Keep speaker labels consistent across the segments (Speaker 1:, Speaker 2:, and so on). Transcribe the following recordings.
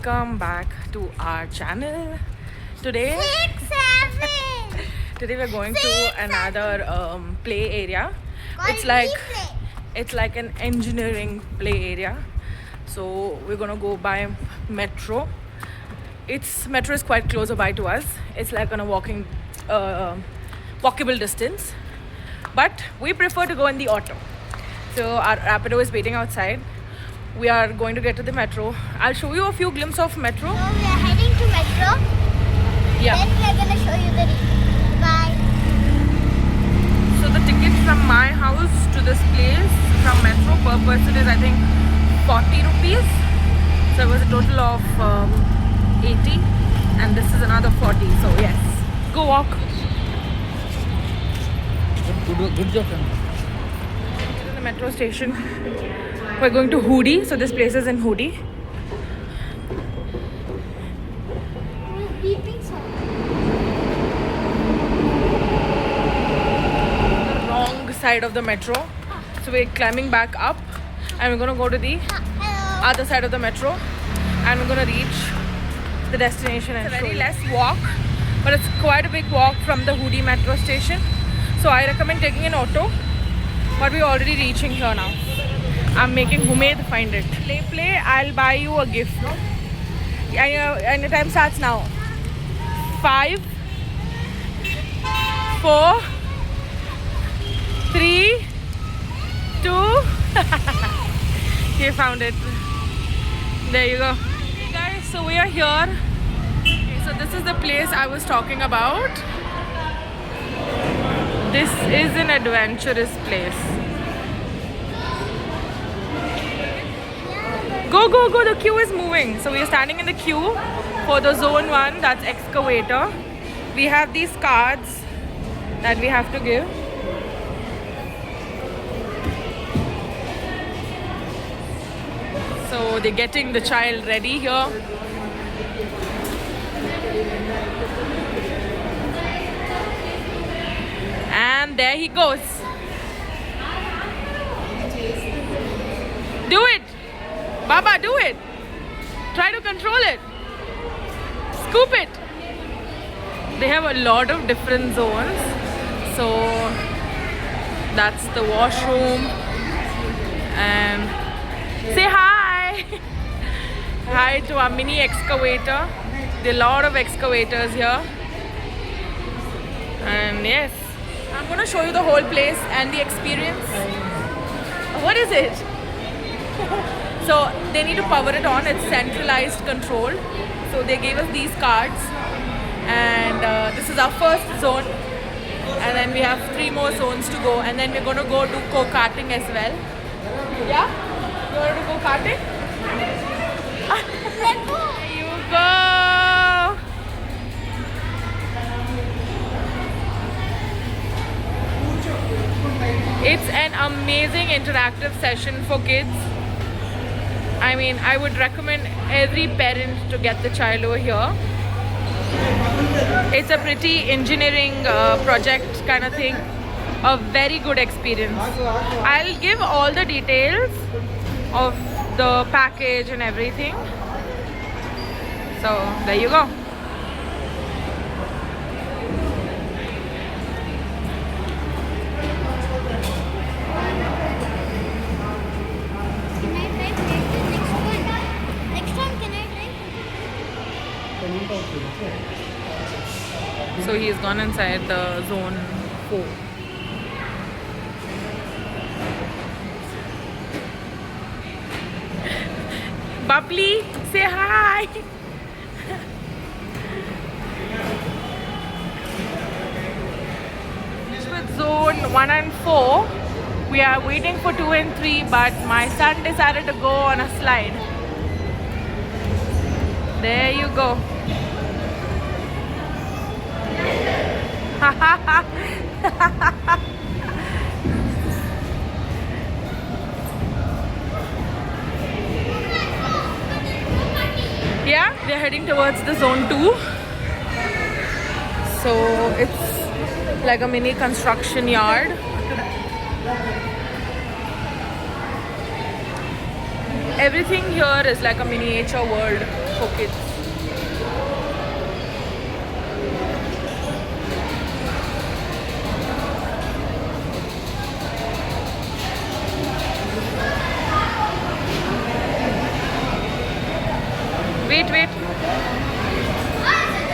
Speaker 1: welcome back to our channel. Today,
Speaker 2: 6, 7.
Speaker 1: today we're going to
Speaker 2: Six,
Speaker 1: another play area.
Speaker 2: Called
Speaker 1: It's like
Speaker 2: replay.
Speaker 1: it's like an engineering play area. So we're gonna go by metro. Its metro is quite closer by to us. It's like on a walkable distance. But we prefer to go in the auto. So our Rapido is waiting outside. We are going to get to the metro. I'll show you a few glimpses of metro.
Speaker 2: So we are heading to metro.
Speaker 1: Yeah.
Speaker 2: Then we are gonna show you the bye.
Speaker 1: So the ticket from my house to this place from metro per person is I think 40 rupees. So it was a total of 80 and this is another 40. So yes, go walk.
Speaker 3: Good job, friend.
Speaker 1: In the metro station, we're going to Hoodi. So this place is in Hoodi.
Speaker 2: Beeping sound.
Speaker 1: The wrong side of the metro. So we're climbing back up and we're going to go to the
Speaker 2: Hello.
Speaker 1: other side of the metro and we're going to reach the destination. And it's a very less walk, but it's quite a big walk from the Hoodi metro station. So I recommend taking an auto, but we're already reaching here now. I'm making Humaid find it. Play, I'll buy you a gift. And the time starts now. 5, 4, 3, 2. You found it. There you go. Hey guys, so we are here. Okay, so this is the place I was talking about. This is an adventurous place. Go, the queue is moving. So we are standing in the queue for the zone 1, that's excavator. We have these cards that we have to give. So they're getting the child ready here. And there he goes. Do it! Baba, do it! Try to control it. Scoop it. They have a lot of different zones. So that's the washroom. And say hi! Hi to our mini excavator. There are a lot of excavators here. And yes, I'm going to show you the whole place and the experience. What is it? So they need to power it on. It's centralized control. So they gave us these cards. And this is our first zone. And then we have 3 more zones to go. And then we're going to go do go-karting as well. Yeah? You want to go karting?
Speaker 2: Let's go.
Speaker 1: There you go. It's an amazing interactive session for kids. I mean, I would recommend every parent to get the child over here. It's a pretty engineering project kind of thing. A very good experience. I'll give all the details of the package and everything. So there you go.
Speaker 2: Can I try to make the next one? Next one, can I try?
Speaker 1: So he's gone inside the zone 4. Bubbly, say hi. With zone 1 and 4, we are waiting for 2 and 3, but my son decided to go on a slide. There you go. Yeah, we are heading towards the zone 2. So it's like a mini construction yard. Everything here is like a miniature world. for kids. Wait.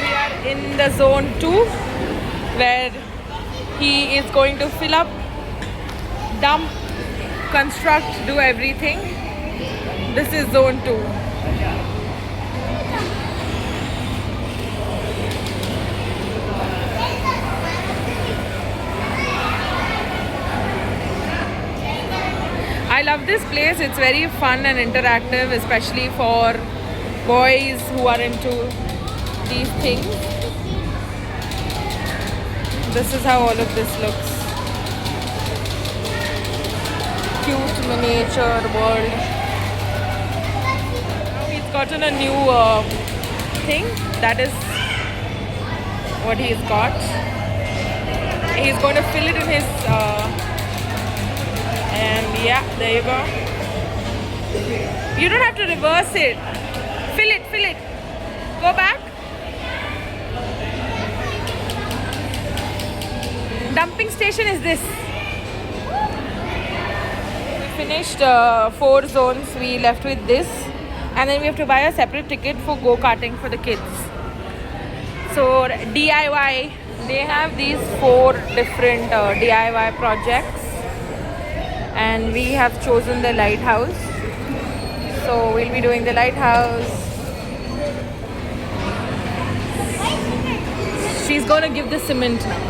Speaker 1: We are in the zone 2 where he is going to fill up, dump, construct, do everything. This is zone 2. I love this place. It's very fun and interactive, especially for boys who are into these things. This is how all of this looks. Cute miniature world. Now he's gotten a new thing. That is what he's got. He's going to fill it in his and yeah, there you go. You don't have to reverse it. Fill it. Go back. Dumping station is this. We finished 4 zones. We left with this, and then we have to buy a separate ticket for go-karting for the kids. So DIY, they have these 4 different DIY projects, and we have chosen the lighthouse. So we'll be doing the lighthouse. She's gonna give the cement now.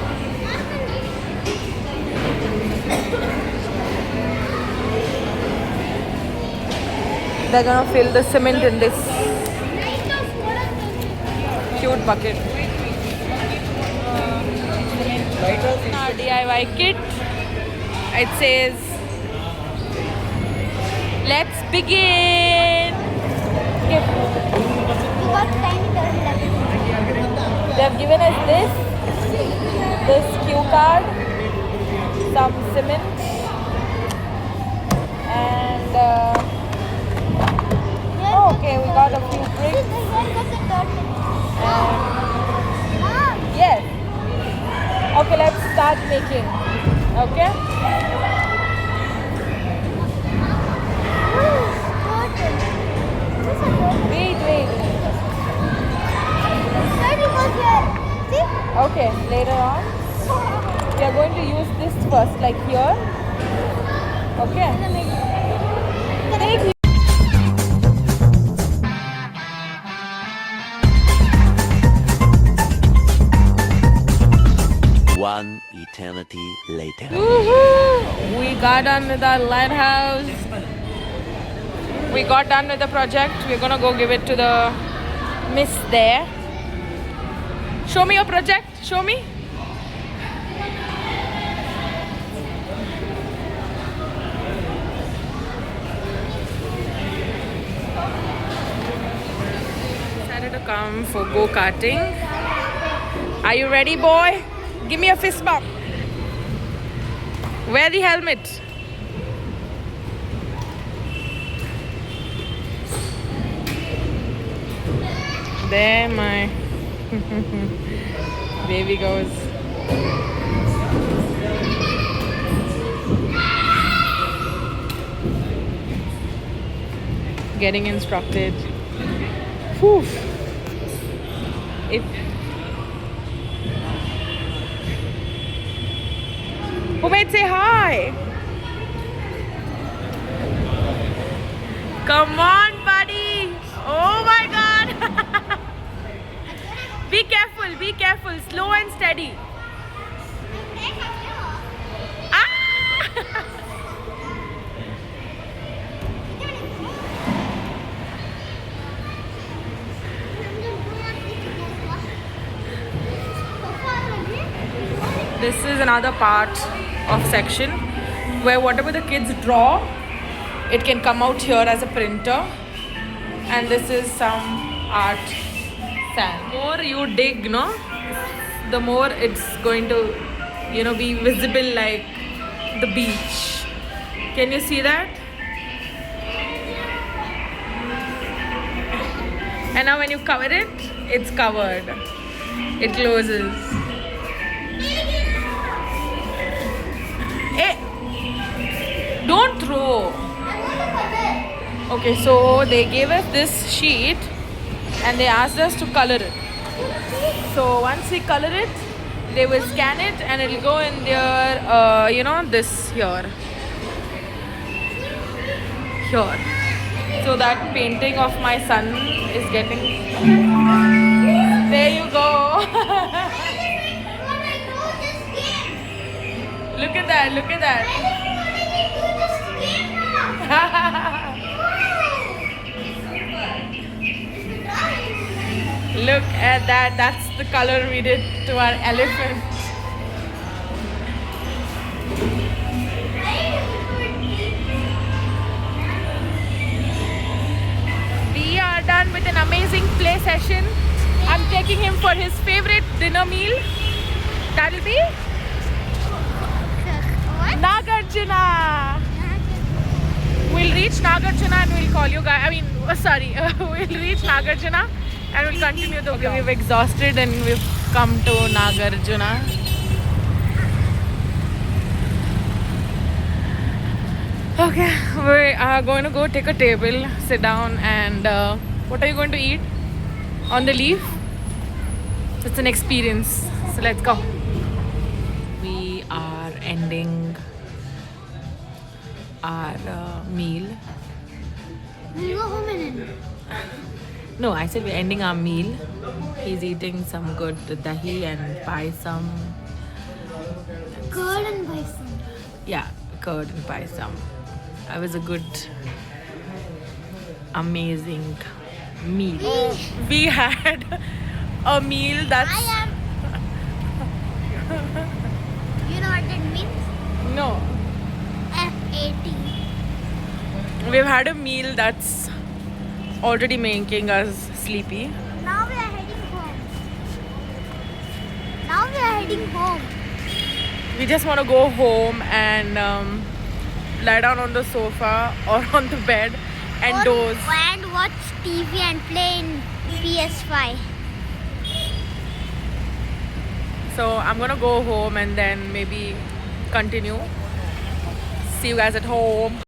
Speaker 1: They're gonna fill the cement in this cute bucket. In our DIY kit, it says, "Let's begin."
Speaker 2: You got tiny turtle.
Speaker 1: They have given us this cue card, some cement, and okay, we got a few bricks. Yes. Okay, let's start making. Okay. Wait. Okay, later on. We are going to use this first, like here. Okay. Thank you.
Speaker 4: One eternity later.
Speaker 1: Woohoo! We got done with our lighthouse. We got done with the project. We're gonna go give it to the miss there. Show me your project. Show me. Decided to come for go-karting. Are you ready, boy? Give me a fist bump. Wear the helmet. There my baby goes. Getting instructed. Whew. Umaid, say hi. Come on, buddy. Oh my God. Be careful. Slow and steady. Ah! This is another part of section where whatever the kids draw, it can come out here as a printer. And this is some art sand. The more you dig, no, the more it's going to, be visible like the beach. Can you see that? And now when you cover it, it's covered. It closes. Hey, don't throw. Okay, so they gave us this sheet and they asked us to color it. So once we color it, they will scan it and it will go in their, this here. Here. So that painting of my son is getting. There you go. Look at that, look at that. Look at that, that's the color we did to our elephant. We are done with an amazing play session. I'm taking him for his favorite dinner meal. That'll be
Speaker 2: What?
Speaker 1: Nagarjuna. We'll reach Nagarjuna and we'll call you guys. We'll reach Nagarjuna and we'll continue the vlog. We've exhausted and we've come to Nagarjuna. Okay, we are going to go take a table, sit down, and what are you going to eat on the leaf? It's an experience. So let's go. We are ending our meal.
Speaker 2: We'll go home and
Speaker 1: No, I said we're ending our meal. He's eating some good dahi and paisam.
Speaker 2: curd and bison.
Speaker 1: Yeah, curd and paisam. It was a good, amazing meal. We had a meal that's...
Speaker 2: I am. You know what that means?
Speaker 1: No.
Speaker 2: FAT.
Speaker 1: We've had a meal that's already making us sleepy.
Speaker 2: Now we are heading home. Now we are heading home.
Speaker 1: We just want to go home and lie down on the sofa or on the bed and doze.
Speaker 2: And watch TV and play in PS5.
Speaker 1: So I'm gonna go home and then maybe continue. See you guys at home.